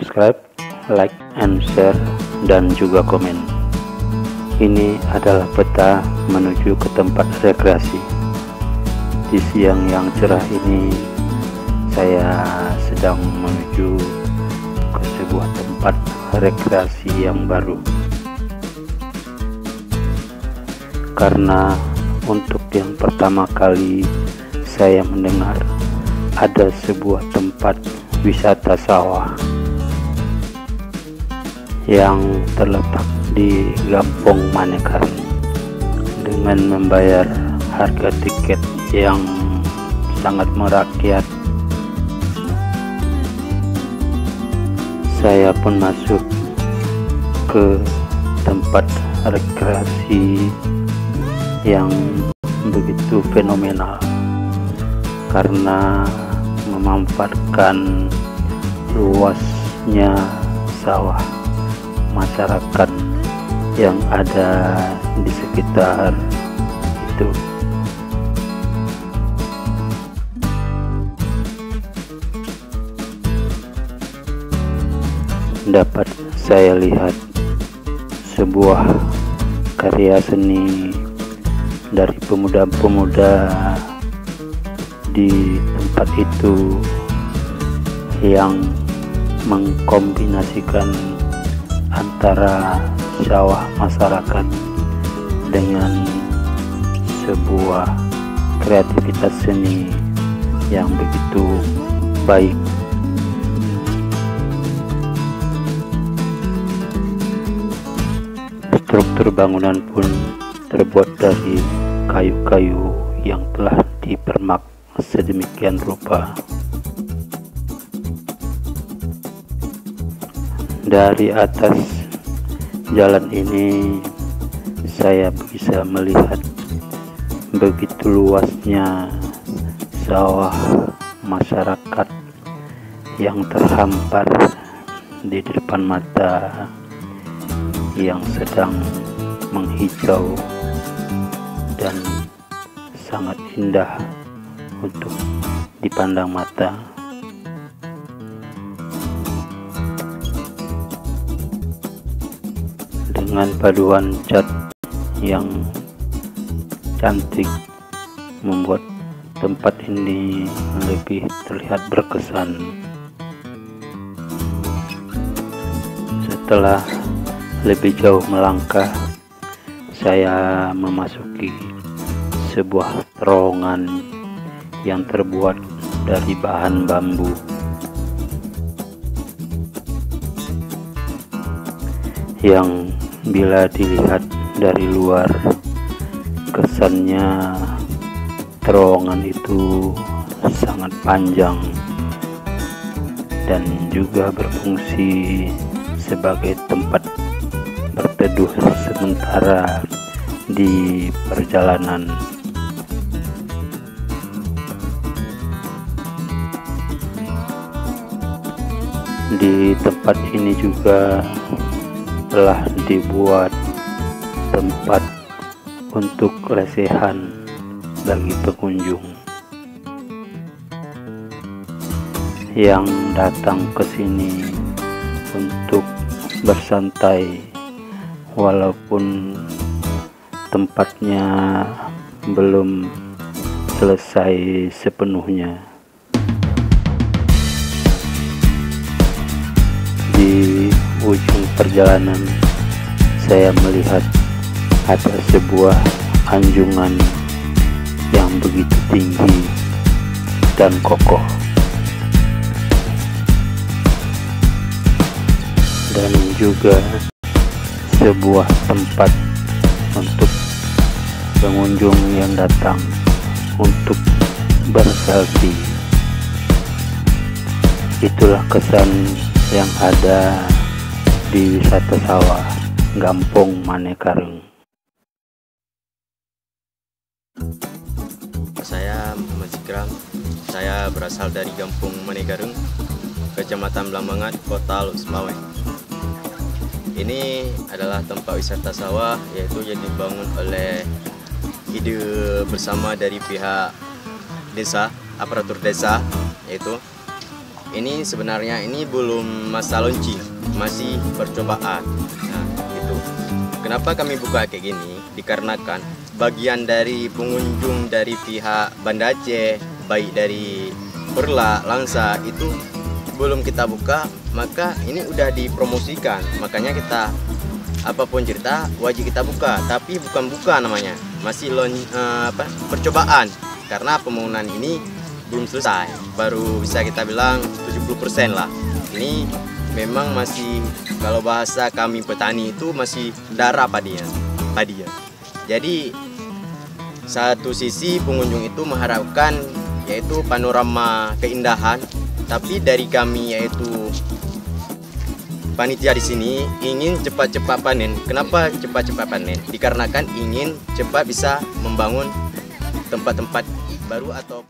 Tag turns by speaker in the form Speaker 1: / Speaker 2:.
Speaker 1: subscribe, like, and share, dan juga komen. Ini adalah peta menuju ke tempat rekreasi. Di siang yang cerah ini, saya sedang menuju ke sebuah tempat rekreasi yang baru. Karena untuk yang pertama kali saya mendengar ada sebuah tempat wisata sawah yang terletak di Gampong Manekaring dengan membayar harga tiket yang sangat merakyat. Saya pun masuk ke tempat rekreasi yang begitu fenomenal karena memanfaatkan luasnya sawah masyarakat yang ada di sekitar itu. Dapat saya lihat sebuah karya seni dari pemuda-pemuda di tempat itu yang mengkombinasikan antara sawah masyarakat dengan sebuah kreativitas seni yang begitu baik. Struktur bangunan pun terbuat dari kayu-kayu yang telah dipermak sedemikian rupa. Dari atas jalan ini saya bisa melihat begitu luasnya sawah masyarakat yang terhampar di depan mata, yang sedang menghijau dan sangat indah untuk dipandang mata. Dengan paduan cat yang cantik membuat tempat ini lebih terlihat berkesan. Setelah lebih jauh melangkah, saya memasuki sebuah terowongan yang terbuat dari bahan bambu. Yang bila dilihat dari luar, kesannya terowongan itu sangat panjang dan juga berfungsi sebagai tempat berteduh sementara di perjalanan. Di tempat ini juga telah dibuat tempat untuk lesehan bagi pengunjung yang datang ke sini untuk bersantai, walaupun tempatnya belum selesai sepenuhnya. Di ujung perjalanan saya melihat ada sebuah anjungan yang begitu tinggi dan kokoh, dan juga sebuah tempat untuk pengunjung yang datang untuk berselfie. Itulah kesan yang ada di wisata sawah Gampong Manekaring.
Speaker 2: Saya Muhammad Zikram. Saya berasal dari Gampong Manekaring, Kecamatan Blambangan, Kota Lubis-Baweng. Ini adalah tempat wisata sawah, yaitu yang dibangun oleh ide bersama dari pihak desa, aparatur desa, yaitu ini sebenarnya ini belum masa launching, masih percobaan. Nah, itu. Kenapa kami buka kayak gini? Dikarenakan bagian dari pengunjung dari pihak Banda Aceh, baik dari Perla, Langsa itu belum kita buka, maka ini udah dipromosikan. Makanya kita apapun cerita wajib kita buka, tapi bukan buka namanya, masih percobaan karena pembangunan ini belum selesai, baru bisa kita bilang 70% lah. Ini memang masih, kalau bahasa kami petani itu masih darah padinya. Jadi satu sisi pengunjung itu mengharapkan yaitu panorama keindahan, tapi dari kami yaitu panitia di sini ingin cepat-cepat panen. Kenapa cepat-cepat panen? Dikarenakan ingin cepat bisa membangun tempat-tempat baru atau